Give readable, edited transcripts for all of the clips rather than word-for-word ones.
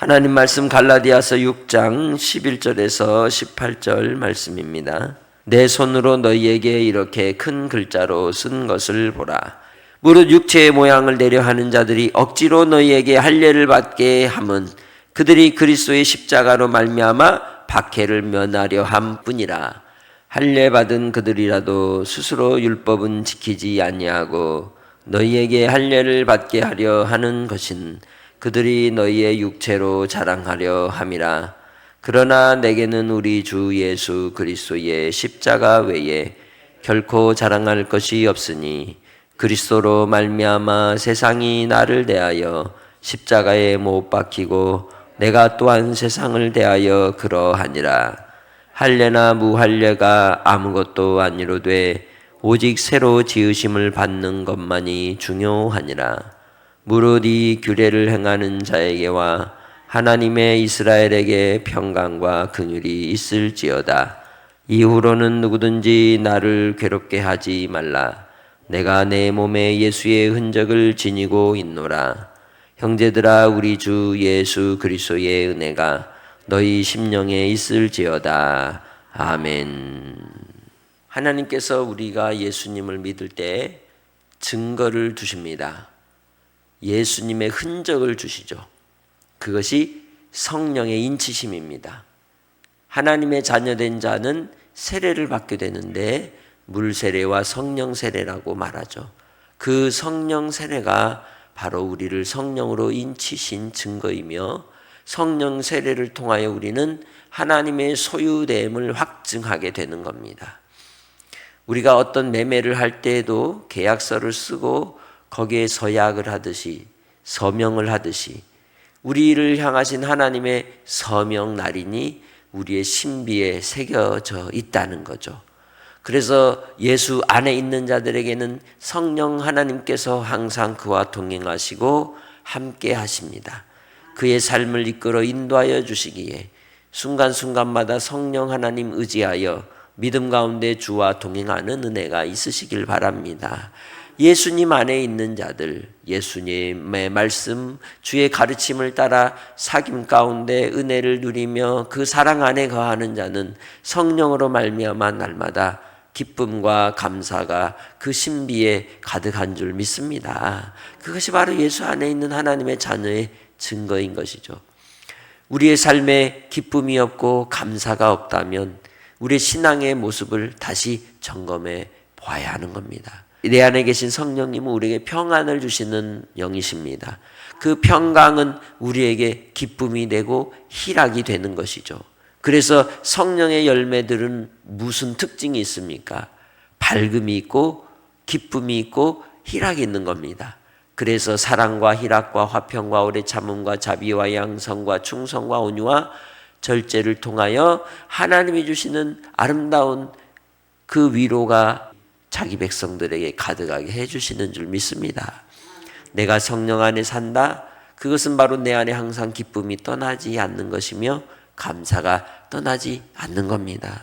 하나님 말씀 갈라디아서 6장 11절에서 18절 말씀입니다. 내 손으로 너희에게 이렇게 큰 글자로 쓴 것을 보라. 무릇 육체의 모양을 내려 하는 자들이 억지로 너희에게 할례를 받게 함은 그들이 그리스도의 십자가로 말미암아 박해를 면하려 함뿐이라. 할례 받은 그들이라도 스스로 율법은 지키지 아니하고 너희에게 할례를 받게 하려 하는 것은 그들이 너희의 육체로 자랑하려 함이라. 그러나 내게는 우리 주 예수 그리스도의 십자가 외에 결코 자랑할 것이 없으니 그리스도로 말미암아 세상이 나를 대하여 십자가에 못 박히고 내가 또한 세상을 대하여 그러하니라. 할례나 무할례가 아무것도 아니로되 오직 새로 지으심을 받는 것만이 중요하니라. 무릇 이 규례를 행하는 자에게와 하나님의 이스라엘에게 평강과 긍휼이 있을지어다. 이후로는 누구든지 나를 괴롭게 하지 말라. 내가 내 몸에 예수의 흔적을 지니고 있노라. 형제들아, 우리 주 예수 그리스도의 은혜가 너희 심령에 있을지어다. 아멘. 하나님께서 우리가 예수님을 믿을 때 증거를 두십니다. 예수님의 흔적을 주시죠. 그것이 성령의 인치심입니다. 하나님의 자녀된 자는 세례를 받게 되는데 물세례와 성령 세례라고 말하죠. 그 성령 세례가 바로 우리를 성령으로 인치신 증거이며 성령 세례를 통하여 우리는 하나님의 소유됨을 확증하게 되는 겁니다. 우리가 어떤 매매를 할 때에도 계약서를 쓰고 거기에 서약을 하듯이 서명을 하듯이 우리를 향하신 하나님의 서명 날인이 우리의 신비에 새겨져 있다는 거죠. 그래서 예수 안에 있는 자들에게는 성령 하나님께서 항상 그와 동행하시고 함께 하십니다. 그의 삶을 이끌어 인도하여 주시기에 순간순간마다 성령 하나님 의지하여 믿음 가운데 주와 동행하는 은혜가 있으시길 바랍니다. 예수님 안에 있는 자들, 예수님의 말씀, 주의 가르침을 따라 사귐 가운데 은혜를 누리며 그 사랑 안에 거하는 자는 성령으로 말미암아 날마다 기쁨과 감사가 그 신비에 가득한 줄 믿습니다. 그것이 바로 예수 안에 있는 하나님의 자녀의 증거인 것이죠. 우리의 삶에 기쁨이 없고 감사가 없다면 우리의 신앙의 모습을 다시 점검해 봐야 하는 겁니다. 내 안에 계신 성령님은 우리에게 평안을 주시는 영이십니다. 그 평강은 우리에게 기쁨이 되고 희락이 되는 것이죠. 그래서 성령의 열매들은 무슨 특징이 있습니까? 밝음이 있고 기쁨이 있고 희락이 있는 겁니다. 그래서 사랑과 희락과 화평과 오래 참음과 자비와 양성과 충성과 온유와 절제를 통하여 하나님이 주시는 아름다운 그 위로가 자기 백성들에게 가득하게 해주시는 줄 믿습니다. 내가 성령 안에 산다. 그것은 바로 내 안에 항상 기쁨이 떠나지 않는 것이며 감사가 떠나지 않는 겁니다.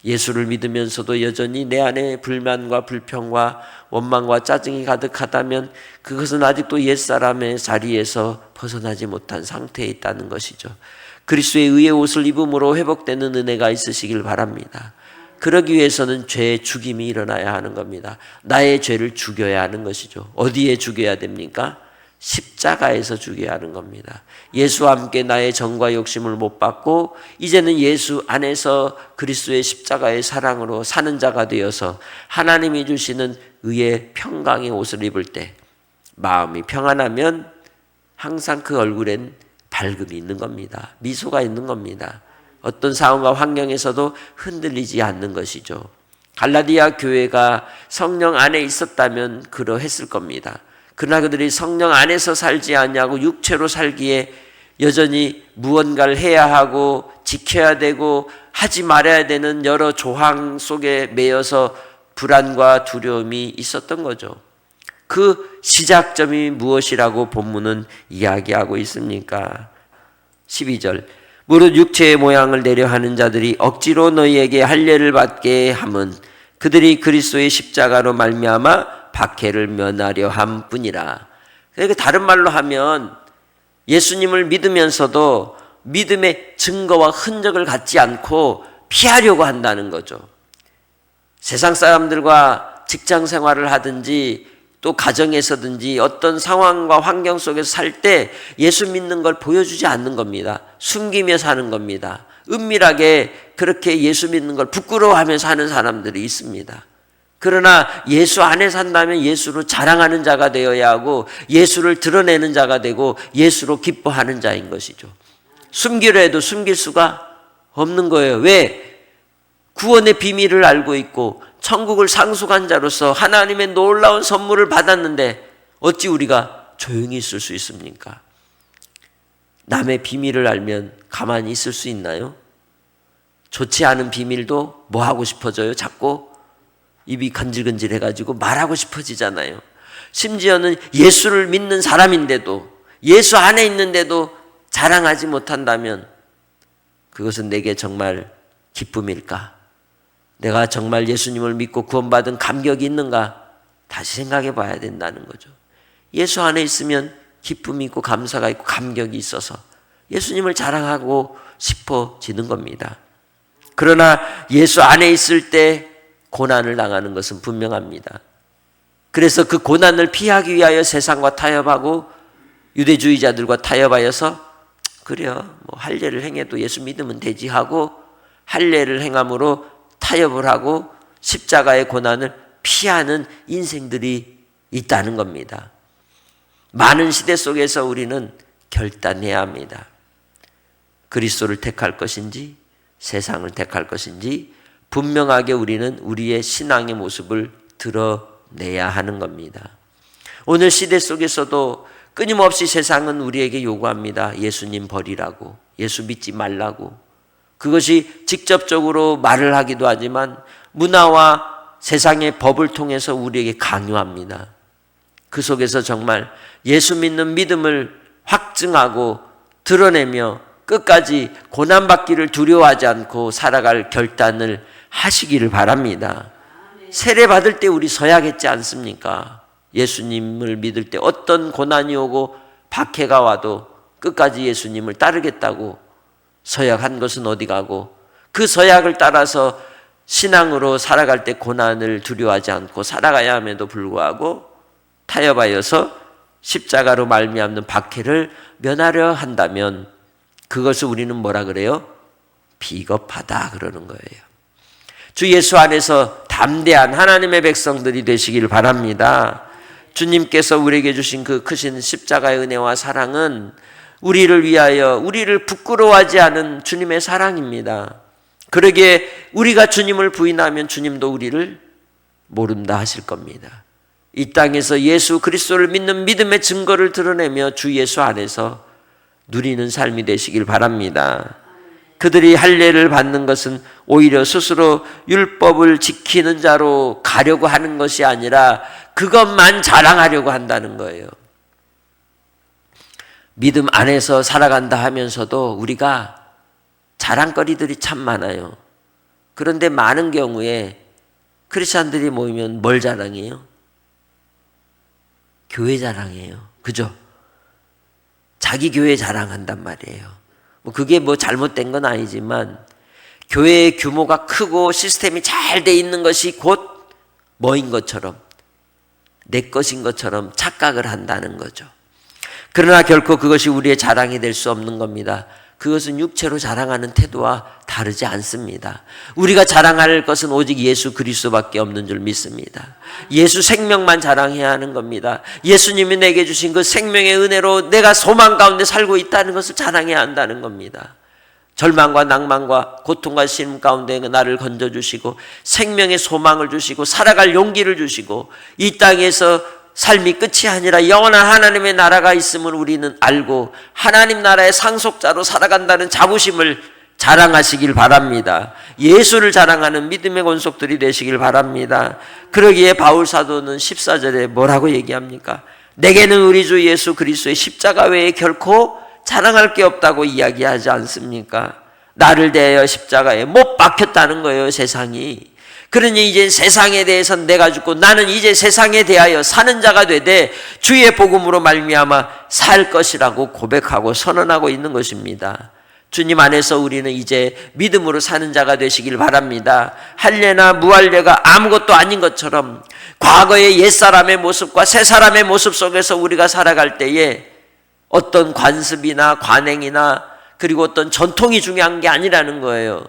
예수를 믿으면서도 여전히 내 안에 불만과 불평과 원망과 짜증이 가득하다면 그것은 아직도 옛사람의 자리에서 벗어나지 못한 상태에 있다는 것이죠. 그리스도의 의의 옷을 입음으로 회복되는 은혜가 있으시길 바랍니다. 그러기 위해서는 죄의 죽임이 일어나야 하는 겁니다. 나의 죄를 죽여야 하는 것이죠. 어디에 죽여야 됩니까? 십자가에서 죽여야 하는 겁니다. 예수와 함께 나의 정과 욕심을 못 받고 이제는 예수 안에서 그리스도의 십자가의 사랑으로 사는 자가 되어서 하나님이 주시는 의의 평강의 옷을 입을 때 마음이 평안하면 항상 그 얼굴엔 밝음이 있는 겁니다. 미소가 있는 겁니다. 어떤 상황과 환경에서도 흔들리지 않는 것이죠. 갈라디아 교회가 성령 안에 있었다면 그러했을 겁니다. 그러나 그들이 성령 안에서 살지 않냐고 육체로 살기에 여전히 무언가를 해야 하고 지켜야 되고 하지 말아야 되는 여러 조항 속에 매여서 불안과 두려움이 있었던 거죠. 그 시작점이 무엇이라고 본문은 이야기하고 있습니까? 12절 무릇 육체의 모양을 내려 하는 자들이 억지로 너희에게 할례를 받게 함은 그들이 그리스도의 십자가로 말미암아 박해를 면하려 함뿐이라. 그러니까 다른 말로 하면 예수님을 믿으면서도 믿음의 증거와 흔적을 갖지 않고 피하려고 한다는 거죠. 세상 사람들과 직장 생활을 하든지 또 가정에서든지 어떤 상황과 환경 속에서 살 때 예수 믿는 걸 보여주지 않는 겁니다. 숨기며 사는 겁니다. 은밀하게 그렇게 예수 믿는 걸 부끄러워하며 사는 사람들이 있습니다. 그러나 예수 안에 산다면 예수로 자랑하는 자가 되어야 하고 예수를 드러내는 자가 되고 예수로 기뻐하는 자인 것이죠. 숨기려 해도 숨길 수가 없는 거예요. 왜? 구원의 비밀을 알고 있고 천국을 상속한 자로서 하나님의 놀라운 선물을 받았는데 어찌 우리가 조용히 있을 수 있습니까? 남의 비밀을 알면 가만히 있을 수 있나요? 좋지 않은 비밀도 뭐 하고 싶어져요? 자꾸 입이 간질간질해가지고 말하고 싶어지잖아요. 심지어는 예수를 믿는 사람인데도 예수 안에 있는데도 자랑하지 못한다면 그것은 내게 정말 기쁨일까? 내가 정말 예수님을 믿고 구원받은 감격이 있는가? 다시 생각해 봐야 된다는 거죠. 예수 안에 있으면 기쁨이 있고 감사가 있고 감격이 있어서 예수님을 자랑하고 싶어지는 겁니다. 그러나 예수 안에 있을 때 고난을 당하는 것은 분명합니다. 그래서 그 고난을 피하기 위하여 세상과 타협하고 유대주의자들과 타협하여서 그래요, 뭐 할례를 행해도 예수 믿으면 되지 하고 할례를 행함으로 타협을 하고 십자가의 고난을 피하는 인생들이 있다는 겁니다. 많은 시대 속에서 우리는 결단해야 합니다. 그리스도를 택할 것인지 세상을 택할 것인지 분명하게 우리는 우리의 신앙의 모습을 드러내야 하는 겁니다. 오늘 시대 속에서도 끊임없이 세상은 우리에게 요구합니다. 예수님 버리라고, 예수 믿지 말라고. 그것이 직접적으로 말을 하기도 하지만 문화와 세상의 법을 통해서 우리에게 강요합니다. 그 속에서 정말 예수 믿는 믿음을 확증하고 드러내며 끝까지 고난받기를 두려워하지 않고 살아갈 결단을 하시기를 바랍니다. 세례 받을 때 우리 서약했지 않습니까? 예수님을 믿을 때 어떤 고난이 오고 박해가 와도 끝까지 예수님을 따르겠다고 서약한 것은 어디 가고 그 서약을 따라서 신앙으로 살아갈 때 고난을 두려워하지 않고 살아가야 함에도 불구하고 타협하여서 십자가로 말미암는 박해를 면하려 한다면 그것을 우리는 뭐라 그래요? 비겁하다 그러는 거예요. 주 예수 안에서 담대한 하나님의 백성들이 되시길 바랍니다. 주님께서 우리에게 주신 그 크신 십자가의 은혜와 사랑은 우리를 위하여 우리를 부끄러워하지 않은 주님의 사랑입니다. 그러기에 우리가 주님을 부인하면 주님도 우리를 모른다 하실 겁니다. 이 땅에서 예수 그리스도를 믿는 믿음의 증거를 드러내며 주 예수 안에서 누리는 삶이 되시길 바랍니다. 그들이 할례를 받는 것은 오히려 스스로 율법을 지키는 자로 가려고 하는 것이 아니라 그것만 자랑하려고 한다는 거예요. 믿음 안에서 살아간다 하면서도 우리가 자랑거리들이 참 많아요. 그런데 많은 경우에 크리스찬들이 모이면 뭘 자랑해요? 교회 자랑해요. 그죠? 자기 교회 자랑한단 말이에요. 그게 뭐 잘못된 건 아니지만 교회의 규모가 크고 시스템이 잘 돼 있는 것이 곧 뭐인 것처럼 내 것인 것처럼 착각을 한다는 거죠. 그러나 결코 그것이 우리의 자랑이 될 수 없는 겁니다. 그것은 육체로 자랑하는 태도와 다르지 않습니다. 우리가 자랑할 것은 오직 예수 그리스도밖에 없는 줄 믿습니다. 예수 생명만 자랑해야 하는 겁니다. 예수님이 내게 주신 그 생명의 은혜로 내가 소망 가운데 살고 있다는 것을 자랑해야 한다는 겁니다. 절망과 낭만과 고통과 신음 가운데 나를 건져주시고 생명의 소망을 주시고 살아갈 용기를 주시고 이 땅에서 삶이 끝이 아니라 영원한 하나님의 나라가 있음을 우리는 알고 하나님 나라의 상속자로 살아간다는 자부심을 자랑하시길 바랍니다. 예수를 자랑하는 믿음의 권속들이 되시길 바랍니다. 그러기에 바울 사도는 14절에 뭐라고 얘기합니까? 내게는 우리 주 예수 그리스도의 십자가 외에 결코 자랑할 게 없다고 이야기하지 않습니까? 나를 대하여 십자가에 못 박혔다는 거예요, 세상이. 그러니 이제 세상에 대해서는 내가 죽고 나는 이제 세상에 대하여 사는 자가 되되 주의 복음으로 말미암아 살 것이라고 고백하고 선언하고 있는 것입니다. 주님 안에서 우리는 이제 믿음으로 사는 자가 되시길 바랍니다. 할례나 무할례가 아무것도 아닌 것처럼 과거의 옛사람의 모습과 새사람의 모습 속에서 우리가 살아갈 때에 어떤 관습이나 관행이나 그리고 어떤 전통이 중요한 게 아니라는 거예요.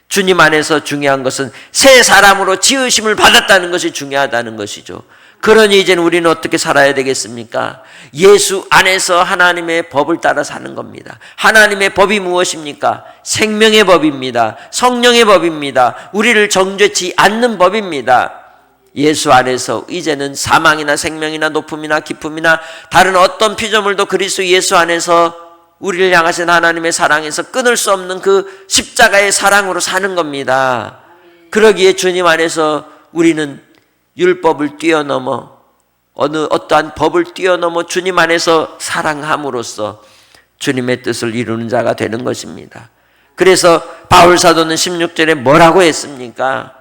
주님 안에서 중요한 것은 새 사람으로 지으심을 받았다는 것이 중요하다는 것이죠. 그러니 이제는 우리는 어떻게 살아야 되겠습니까? 예수 안에서 하나님의 법을 따라 사는 겁니다. 하나님의 법이 무엇입니까? 생명의 법입니다. 성령의 법입니다. 우리를 정죄치 않는 법입니다. 예수 안에서 이제는 사망이나 생명이나 높음이나 깊음이나 다른 어떤 피조물도 그리스도 예수 안에서 우리를 향하신 하나님의 사랑에서 끊을 수 없는 그 십자가의 사랑으로 사는 겁니다. 그러기에 주님 안에서 우리는 율법을 뛰어넘어 어떠한 법을 뛰어넘어 주님 안에서 사랑함으로써 주님의 뜻을 이루는 자가 되는 것입니다. 그래서 바울 사도는 16절에 뭐라고 했습니까?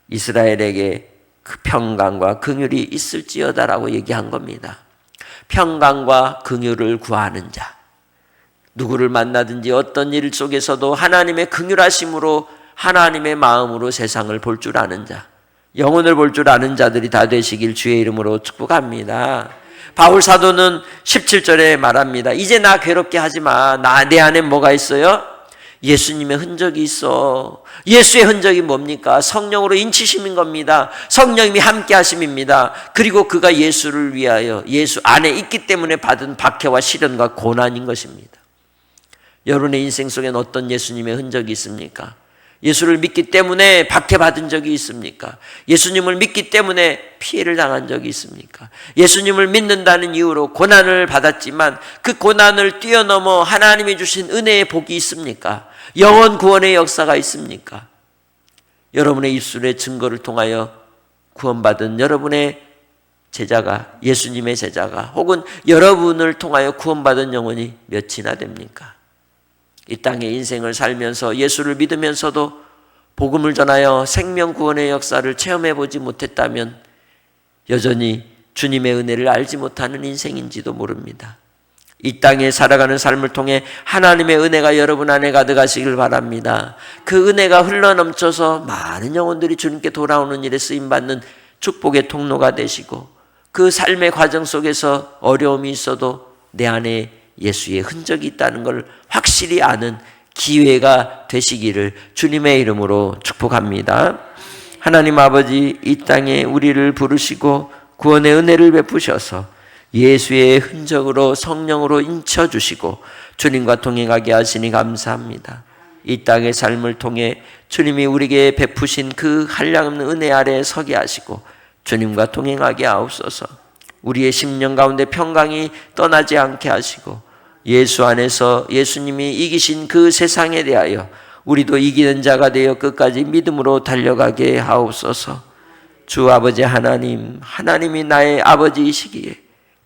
이스라엘에게 그 평강과 긍휼이 있을지어다라고 얘기한 겁니다. 평강과 긍휼을 구하는 자, 누구를 만나든지 어떤 일 속에서도 하나님의 긍휼하심으로 하나님의 마음으로 세상을 볼 줄 아는 자, 영혼을 볼 줄 아는 자들이 다 되시길 주의 이름으로 축복합니다. 바울 사도는 17절에 말합니다. 이제 나 괴롭게 하지 마. 내 안에 뭐가 있어요? 예수님의 흔적이 있어. 예수의 흔적이 뭡니까? 성령으로 인치심인 겁니다. 성령님이 함께 하심입니다. 그리고 그가 예수를 위하여 예수 안에 있기 때문에 받은 박해와 시련과 고난인 것입니다. 여러분의 인생 속에는 어떤 예수님의 흔적이 있습니까? 예수를 믿기 때문에 박해받은 적이 있습니까? 예수님을 믿기 때문에 피해를 당한 적이 있습니까? 예수님을 믿는다는 이유로 고난을 받았지만 그 고난을 뛰어넘어 하나님이 주신 은혜의 복이 있습니까? 영원 구원의 역사가 있습니까? 여러분의 입술의 증거를 통하여 구원받은 여러분의 제자가, 예수님의 제자가 혹은 여러분을 통하여 구원받은 영혼이 몇이나 됩니까? 이 땅의 인생을 살면서 예수를 믿으면서도 복음을 전하여 생명 구원의 역사를 체험해 보지 못했다면 여전히 주님의 은혜를 알지 못하는 인생인지도 모릅니다. 이 땅에 살아가는 삶을 통해 하나님의 은혜가 여러분 안에 가득하시길 바랍니다. 그 은혜가 흘러넘쳐서 많은 영혼들이 주님께 돌아오는 일에 쓰임받는 축복의 통로가 되시고 그 삶의 과정 속에서 어려움이 있어도 내 안에 예수의 흔적이 있다는 걸 확실히 아는 기회가 되시기를 주님의 이름으로 축복합니다. 하나님 아버지, 이 땅에 우리를 부르시고 구원의 은혜를 베푸셔서 예수의 흔적으로 성령으로 인쳐주시고 주님과 동행하게 하시니 감사합니다. 이 땅의 삶을 통해 주님이 우리에게 베푸신 그 한량없는 은혜 아래에 서게 하시고 주님과 동행하게 하옵소서. 우리의 심령 가운데 평강이 떠나지 않게 하시고 예수 안에서 예수님이 이기신 그 세상에 대하여 우리도 이기는 자가 되어 끝까지 믿음으로 달려가게 하옵소서. 주 아버지 하나님, 하나님이 나의 아버지이시기에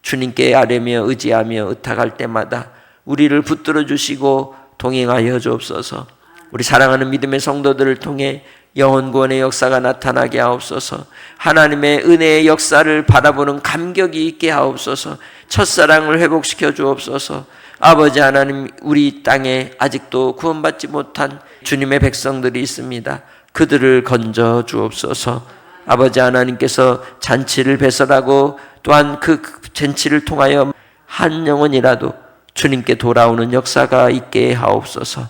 주님께 아뢰며 의지하며 의탁할 때마다 우리를 붙들어 주시고 동행하여 주옵소서. 우리 사랑하는 믿음의 성도들을 통해 영혼 구원의 역사가 나타나게 하옵소서. 하나님의 은혜의 역사를 바라보는 감격이 있게 하옵소서. 첫사랑을 회복시켜 주옵소서. 아버지 하나님, 우리 땅에 아직도 구원받지 못한 주님의 백성들이 있습니다. 그들을 건져 주옵소서. 아버지 하나님께서 잔치를 배설하고 또한 그 잔치를 통하여 한 영혼이라도 주님께 돌아오는 역사가 있게 하옵소서.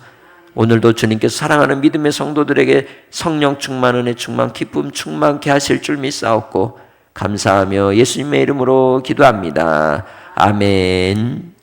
오늘도 주님께서 사랑하는 믿음의 성도들에게 성령 충만, 은혜 충만, 기쁨 충만케 하실 줄 믿사옵고 감사하며 예수님의 이름으로 기도합니다. 아멘.